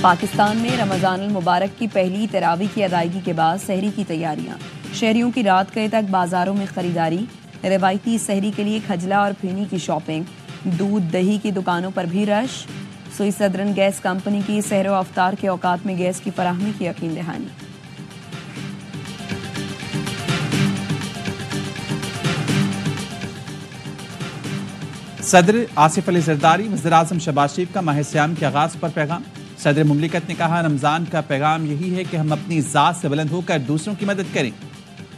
پاکستان میں رمضان المبارک کی پہلی تراویح کی ادائیگی کے بعد سحری کی تیاریاں، شہریوں کی رات گئے تک بازاروں میں خریداری، روایتی سحری کے لیے کھجلا اور پھینی کی شاپنگ، دودھ دہی کی دکانوں پر بھی رش، سوئی سدرن گیس کمپنی کی سحر و افطار کے اوقات میں گیس کی فراہمی کی یقین دہانی۔ صدر آصف علی زرداری وزیر اعظم شہباز شریف کا ماہ سیام کے آغاز پر پیغام۔ صدر مملکت نے کہا رمضان کا پیغام یہی ہے کہ ہم اپنی ذات سے بلند ہو کر دوسروں کی مدد کریں،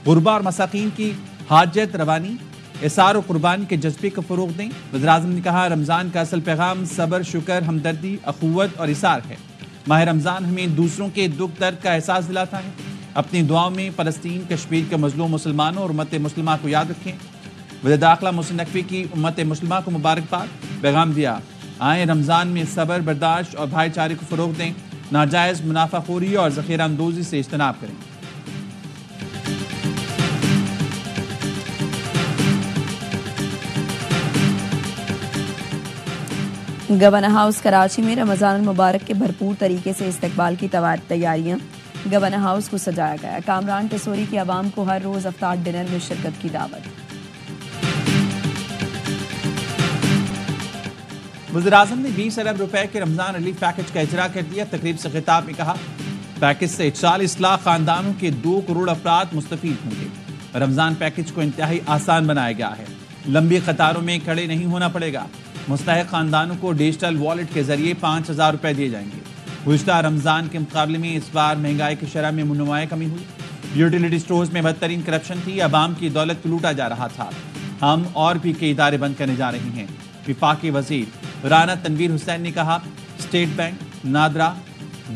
غربا اور مساکین کی حاجت روانی، اثار و قربانی کے جذبے کو فروغ دیں۔ وزیر اعظم نے کہا رمضان کا اصل پیغام صبر، شکر، ہمدردی، اخوت اور اثار ہے۔ ماہ رمضان ہمیں دوسروں کے دکھ درد کا احساس دلاتا ہے۔ اپنی دعاؤں میں فلسطین، کشمیر کے مظلوم مسلمانوں اور امت مسلمہ کو یاد رکھیں۔ وزیر داخلہ محسن نقوی کی امت مسلمہ کو مبارکباد، پیغام دیا آئیں رمضان میں صبر، برداشت اور بھائی چارے کو فروغ دیں، ناجائز منافع خوری اور ذخیرہ اندوزی سے اجتناب کریں۔ گورنر ہاؤس کراچی میں رمضان المبارک کے بھرپور طریقے سے استقبال کی تیاریاں، گورنر ہاؤس کو سجایا گیا۔ کامران ٹیسوری کی عوام کو ہر روز افطار ڈنر میں شرکت کی دعوت۔ وزیر اعظم نے 20 ارب روپے کے رمضان ریلیف پیکج کا اجرا کر دیا۔ تقریب سے خطاب میں کہا پیکج سے 40 لاکھ خاندانوں کے 2 کروڑ افراد مستفید ہوں گے۔ رمضان پیکج کو انتہائی آسان بنایا گیا ہے، لمبی قطاروں میں کھڑے نہیں ہونا پڑے گا۔ مستحق خاندانوں کو ڈیجیٹل والیٹ کے ذریعے 5000 روپے دیے جائیں گے۔ گزشتہ رمضان کے مقابلے میں اس بار مہنگائی کی شرح میں نمایاں کمی ہوئی۔ یوٹیلیٹی سٹورز میں بدترین کرپشن تھی، عوام کی دولت کو لوٹا جا رہا تھا۔ ہم اور بھی کئی ادارے بند کرنے جا رہے ہیں۔ وفاقی وزیر رانا تنویر حسین نے کہا اسٹیٹ بینک، نادرا،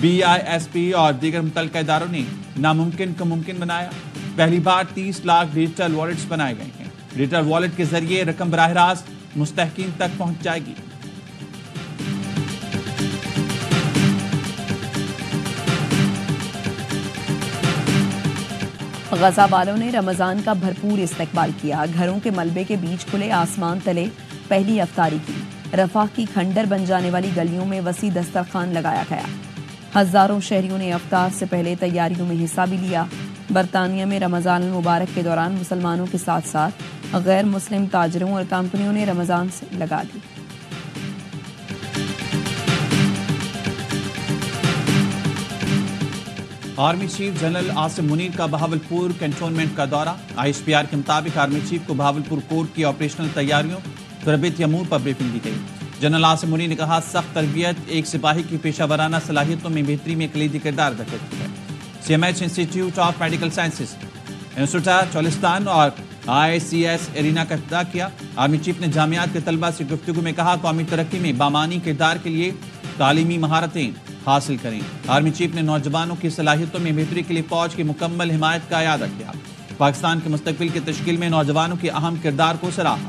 BISP اور دیگر متعلقہ اداروں نے ناممکن کو ممکن بنایا۔ پہلی بار 30 لاکھ ڈیجیٹل والیٹس بنائے گئے ہیں۔ ڈیجیٹل والیٹ کے ذریعے رقم براہ راست مستحقین تک پہنچ جائے گی۔ غزہ والوں نے رمضان کا بھرپور استقبال کیا، گھروں کے ملبے کے بیچ کھلے آسمان تلے پہلی افطاری کی۔ رفح کی کھنڈر بن جانے والی گلیوں میں وسیع دسترخوان لگایا گیا۔ ہزاروں شہریوں نے افطار سے پہلے تیاریوں میں حصہ بھی لیا۔ برطانیہ میں رمضان المبارک کے دوران مسلمانوں کے ساتھ ساتھ غیر مسلم تاجروں اور کمپنیوں نے رمضان سے لگا دی۔ Army chief general Asim Munir کا بہاولپور کنٹونمنٹ کا دورہ۔ ISPR کے مطابق آرمی چیف کو بہاولپور کورٹ کی آپریشنل تیاریوں، تربیتی امور پر بریفنگ دی گئی۔ جنرل عاصم منیر نے کہا سخت تربیت ایک سپاہی کی پیشہ ورانہ صلاحیتوں میں بہتری میں کلیدی کردار ادا کرتی ہے۔ CMH institute of medical sciences, institute Cholistan اور ICS ارینا کا افتتاح کیا۔ آرمی چیف نے جامعات کے طلبہ سے گفتگو میں کہا قومی ترقی میں بامعنی کردار کے لیے تعلیمی مہارتیں حاصل کریں۔ آرمی چیف نے نوجوانوں کی صلاحیتوں میں بہتری کے لیے فوج کی مکمل حمایت کا اعادہ کیا۔ پاکستان کے مستقبل کی تشکیل میں نوجوانوں کے اہم کردار کو سراہا۔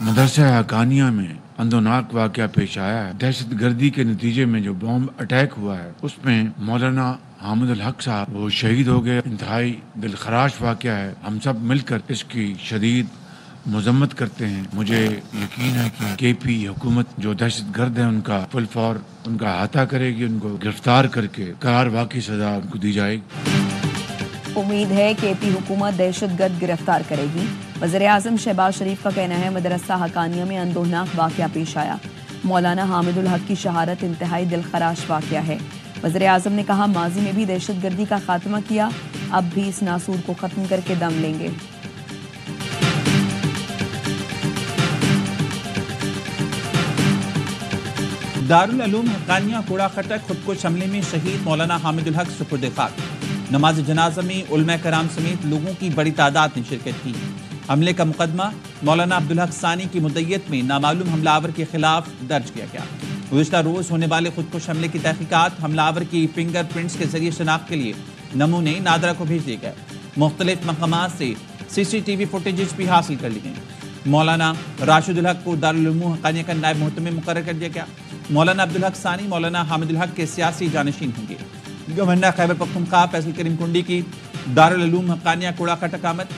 مدرسہ حقانیہ میں اندوناک واقعہ پیش آیا ہے۔ دہشت گردی کے نتیجے میں جو بم اٹیک ہوا ہے اس میں مولانا حامد الحق صاحب وہ شہید ہو گئے۔ انتہائی دلخراش واقعہ ہے۔ ہم سب مل کر اس کی شدید مذمت کرتے ہیں۔ مجھے یقین ہے کہ KP حکومت جو دہشت گرد ہیں ان کا فل فور ان کا احاطہ کرے گی، ان کو گرفتار کر کے قرار واقعی سزا ان کو دی جائے گی۔ امید ہے کہ AP حکومت دہشت گرد گرفتار کرے گی۔ وزیر اعظم شہباز شریف کا کہنا ہے مدرسہ حقانیہ میں اندوہناک واقعہ پیش آیا۔ مولانا حامد الحق کی شہادت انتہائی دلخراش واقعہ ہے۔ وزیر اعظم نے کہا ماضی میں بھی دہشت گردی کا خاتمہ کیا، اب بھی اس ناسور کو ختم کر کے دم لیں گے۔ دارالعلوم حقانیہ کوڑا خٹک خودکش حملے میں شہید مولانا حامد الحق سپرد خاک۔ نماز جنازہ میں علماء کرام سمیت لوگوں کی بڑی تعداد نے شرکت کی۔ حملے کا مقدمہ مولانا عبدالحق ثانی کی مدیت میں نامعلوم حملہ آور کے خلاف درج کیا گیا۔ گزشتہ روز ہونے والے خودکش حملے کی تحقیقات حملہ آور کی فنگر پرنٹس کے ذریعے شناخت کے لیے نمونے نادرا کو بھیج دیے گئے۔ مختلف مقامات سے CCTV فوٹیجز بھی حاصل کر لی گئیں۔ مولانا راشد الحق کو دارالعلوم حقانیہ کا نائب محتمم مقرر کر دیا گیا۔ مولانا عبدالحق ثانی مولانا حامد الحق کے سیاسی جانشین ہوں گے۔ گورنر خیبر پختونخوا فیصل کریم کنڈی کی دارالعلوم حقانیہ کوڑا کٹک آمد،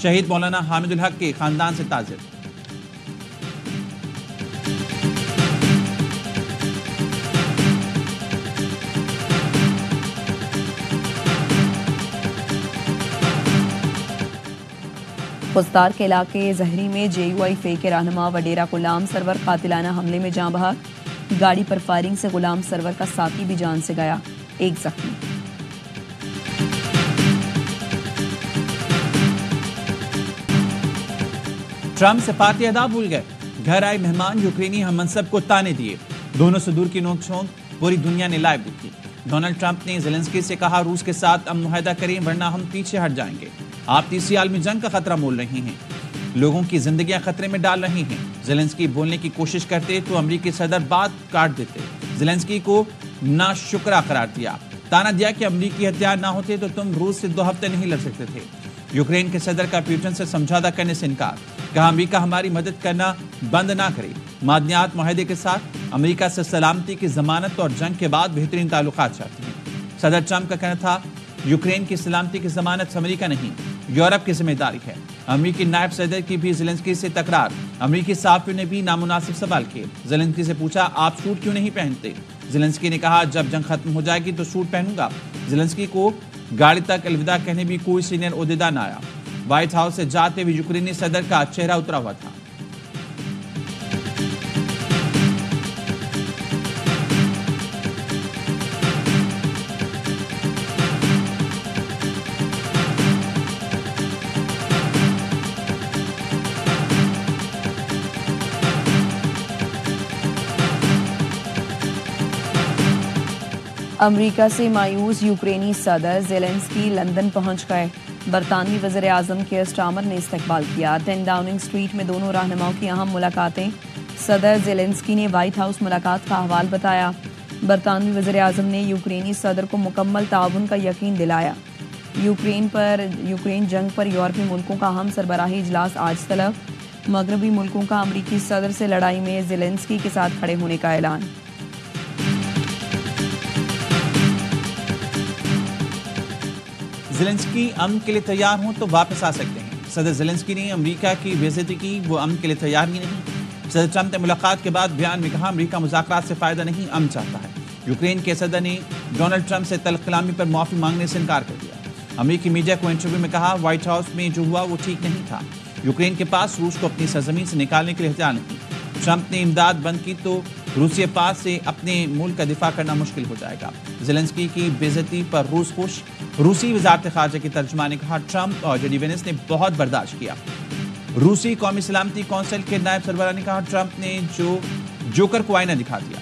شہید مولانا حامد الحق کے خاندان سے تعزیت۔ خوزدار کے علاقے زہری میں JUI کے رہنما وڈیرا غلام سرور قاتلانہ حملے میں جاں بحق، گاڑی پر فائرنگ سے غلام سرور کا ساتھی بھی جان سے گیا، ایک زخمی۔ ٹرمپ سفارتی ادا بھول گئے، گھر آئے مہمان یوکرینی ہم منصب کو تانے دیے، دونوں سے دور کی نوک جھونک پوری دنیا نے لائیو دیکھی۔ ڈونلڈ ٹرمپ نے زیلنسکی سے کہا روس کے ساتھ امن معاہدہ کریں ورنہ ہم پیچھے ہٹ جائیں گے، آپ تیسری عالمی جنگ کا خطرہ مول رہے ہیں، لوگوں کی زندگیاں خطرے میں ڈال رہی ہیں۔ زیلنسکی بولنے کی کوشش کرتے تو امریکی صدر بات کاٹ دیتے، زیلنسکی کو ناشکرا قرار دیا، تانا دیا کہ امریکی ہتھیار نہ ہوتے تو تم روس سے 2 ہفتے نہیں لڑ سکتے تھے۔ یوکرین کے صدر کا پیوٹن سے سمجھوتہ کرنے سے انکار، کہا امریکہ ہماری مدد کرنا بند نہ کرے، معدنیات معاہدے کے ساتھ امریکہ سے سلامتی کی ضمانت اور جنگ کے بعد بہترین تعلقات چاہتی ہیں۔ صدر ٹرمپ کا کہنا تھا یوکرین کی سلامتی کی ضمانت امریکہ نہیں، یورپ کی ذمہ داری ہے۔ امریکی نائب صدر کی بھی زیلنسکی سے تکرار، امریکی صحافیوں نے بھی نامناسب سوال کیے، زیلنسکی سے پوچھا آپ سوٹ کیوں نہیں پہنتے؟ زیلنسکی نے کہا جب جنگ ختم ہو جائے گی تو سوٹ پہنوں گا۔ زیلنسکی کو گاڑی تک الوداع کہنے بھی کوئی سینئر عہدیدار نہ آیا۔ وائٹ ہاؤس سے جاتے ہوئے یوکرینی صدر کا چہرہ اترا ہوا تھا۔ امریکہ سے مایوس یوکرینی صدر زیلنسکی لندن پہنچ گئے، برطانوی وزیر اعظم کیئر سٹارمر نے استقبال کیا۔ 10 ڈاؤننگ اسٹریٹ میں دونوں رہنماؤں کی اہم ملاقاتیں، صدر زیلنسکی نے وائٹ ہاؤس ملاقات کا احوال بتایا۔ برطانوی وزیر اعظم نے یوکرینی صدر کو مکمل تعاون کا یقین دلایا۔ یوکرین جنگ پر یورپی ملکوں کا اہم سربراہی اجلاس آج طلب، مغربی ملکوں کا امریکی صدر سے لڑائی میں زیلنسکی کے ساتھ کھڑے ہونے کا اعلان۔ زیلنسکی امن کے لیے تیار ہوں تو واپس آ سکتے ہیں، صدر زیلنسکی نے امریکہ کی بے عزتی کی، وہ امن کے لیے تیار ہی نہیں۔ صدر ٹرمپ نے ملاقات کے بعد بیان میں کہا امریکہ مذاکرات سے فائدہ نہیں، امن چاہتا ہے۔ یوکرین کے صدر نے ڈونلڈ ٹرمپ سے تلخ کلامی پر معافی مانگنے سے انکار کر دیا۔ امریکی میڈیا کو انٹرویو میں کہا وائٹ ہاؤس میں جو ہوا وہ ٹھیک نہیں تھا، یوکرین کے پاس روس کو اپنی سرزمین سے نکالنے کے لیے ہتھیار نہیں۔ ٹرمپ نے امداد بند کی تو روسی پاس سے اپنے ملک کا دفاع کرنا مشکل ہو جائے گا۔ زیلنسکی کی بے عزتی پر روس خوش، روسی وزارت خارجہ کی ترجمان نے کہا ٹرمپ اور JD وینس نے بہت برداشت کیا۔ روسی قومی سلامتی کونسل کے نائب سربراہ نے کہا ٹرمپ نے جوکر کو آئینہ دکھا دیا۔